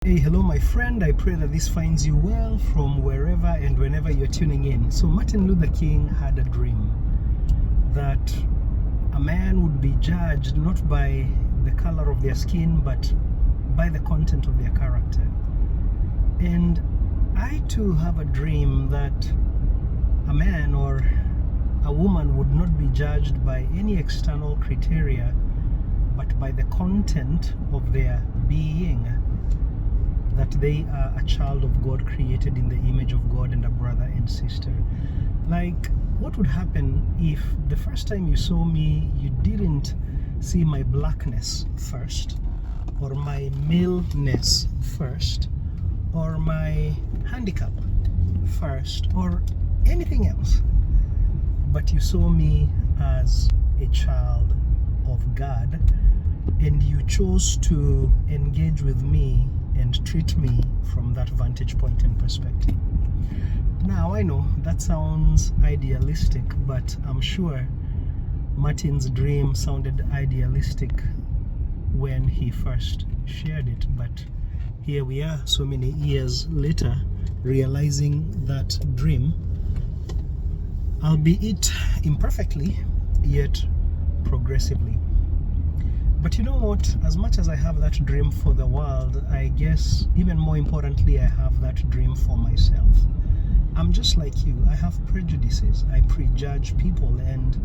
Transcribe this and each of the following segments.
Hey, hello, my friend. I pray that this finds you well from wherever and whenever you're tuning in. So, Martin Luther King had a dream that a man would be judged not by the color of their skin, but by the content of their character. And I too have a dream that a man or a woman would not be judged by any external criteria, but by the content of their being. That they are a child of God, created in the image of God, and a brother and sister. Like, what would happen if the first time you saw me, you didn't see my blackness first, or my maleness first, or my handicap first, or anything else, but you saw me as a child of God, and you chose to engage with me and treat me from that vantage point and perspective. Now, I know that sounds idealistic, but I'm sure Martin's dream sounded idealistic when he first shared it. But here we are, so many years later, realizing that dream, albeit imperfectly, yet progressively. But you know what? As much as I have that dream for the world, I guess even more importantly, I have that dream for myself. I'm just like you. I have prejudices. I prejudge people, and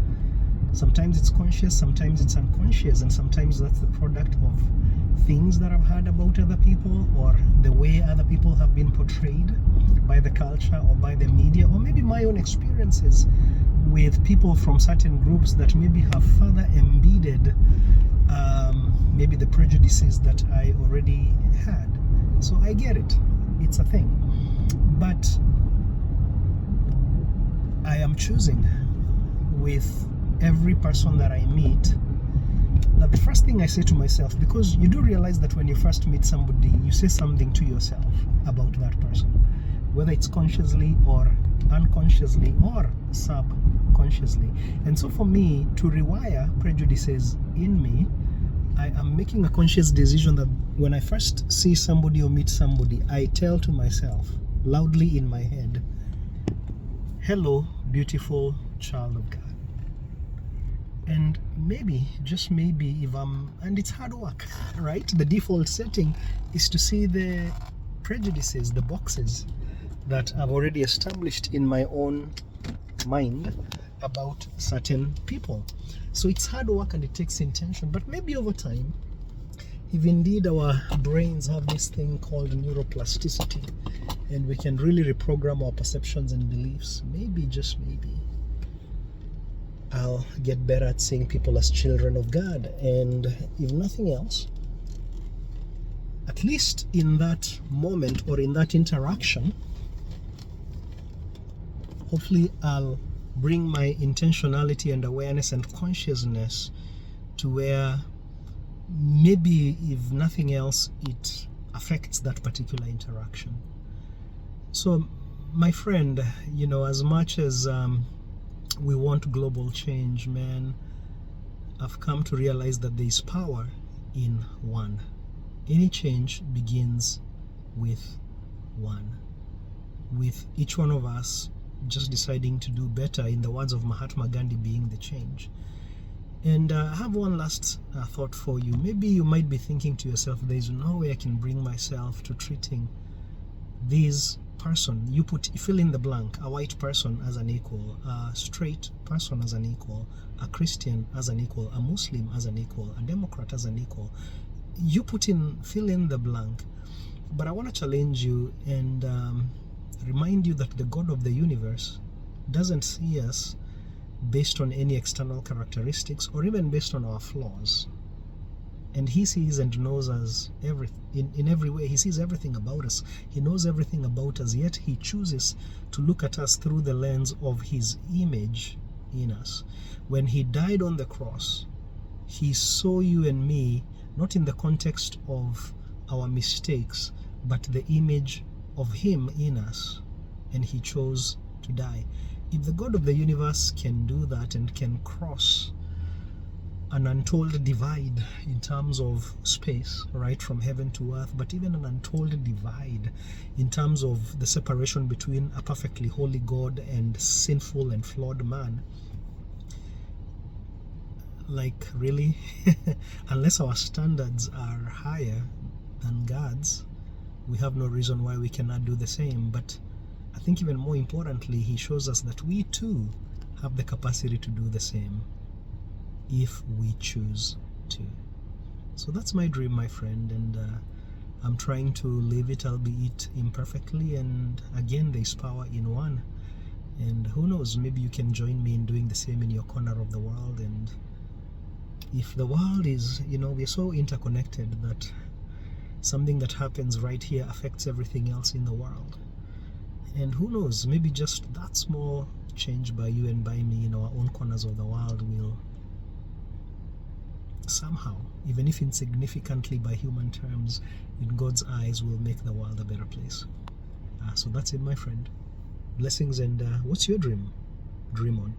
sometimes it's conscious, sometimes it's unconscious, and sometimes that's the product of things that I've heard about other people, or the way other people have been portrayed by the culture or by the media, or maybe my own experiences with people from certain groups that maybe have further embedded maybe the prejudices that I already had. So I get it. It's a thing. But I am choosing with every person that I meet that the first thing I say to myself, because you do realize that when you first meet somebody, you say something to yourself about that person, whether it's consciously or unconsciously or subconsciously. And so for me to rewire prejudices in me, I am making a conscious decision that when I first see somebody or meet somebody, I tell to myself loudly in my head, hello, beautiful child of God. And maybe, just maybe, and it's hard work, right? The default setting is to see the prejudices, the boxes that I've already established in my own mind about certain people. So it's hard work and it takes intention, but maybe over time, if indeed our brains have this thing called neuroplasticity, and we can really reprogram our perceptions and beliefs, maybe, just maybe, I'll get better at seeing people as children of God. And if nothing else, at least in that moment or in that interaction, hopefully I'll bring my intentionality and awareness and consciousness to where maybe, if nothing else, it affects that particular interaction. So, my friend, as much as we want global change, man, I've come to realize that there is power in one. Any change begins with one. With each one of us just deciding to do better, in the words of Mahatma Gandhi, being the change. And I have one last thought for you. Maybe you might be thinking to yourself, there's no way I can bring myself to treating this person. You fill in the blank, a white person as an equal, a straight person as an equal, a Christian as an equal, a Muslim as an equal, a Democrat as an equal. You fill in the blank. But I want to challenge you and remind you that the God of the universe doesn't see us based on any external characteristics or even based on our flaws. And he sees and knows us in every way. He sees everything about us. He knows everything about us, yet he chooses to look at us through the lens of his image in us. When he died on the cross, he saw you and me not in the context of our mistakes, but the image of him in us, and he chose to die. If the God of the universe can do that and can cross an untold divide in terms of space, right, from heaven to earth, but even an untold divide in terms of the separation between a perfectly holy God and sinful and flawed man. Like, really? Unless our standards are higher than God's, we have no reason why we cannot do the same. But I think even more importantly, he shows us that we too have the capacity to do the same if we choose to. So that's my dream, my friend, and I'm trying to live it, albeit imperfectly. And again, there's power in one, and who knows, maybe you can join me in doing the same in your corner of the world. And if the world is, we're so interconnected that something that happens right here affects everything else in the world. And who knows, maybe just that small change by you and by me in our own corners of the world will somehow, even if insignificantly by human terms, in God's eyes will make the world a better place. So that's it, my friend. Blessings, and what's your dream? Dream on.